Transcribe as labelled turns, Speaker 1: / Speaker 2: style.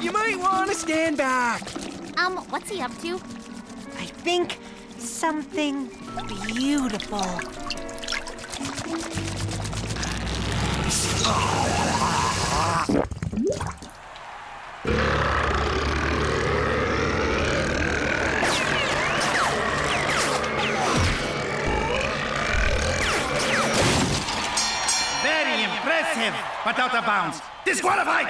Speaker 1: You might want to stand back.
Speaker 2: What's he up to?
Speaker 3: I think something beautiful.
Speaker 4: Very impressive, but out of bounds. Disqualified!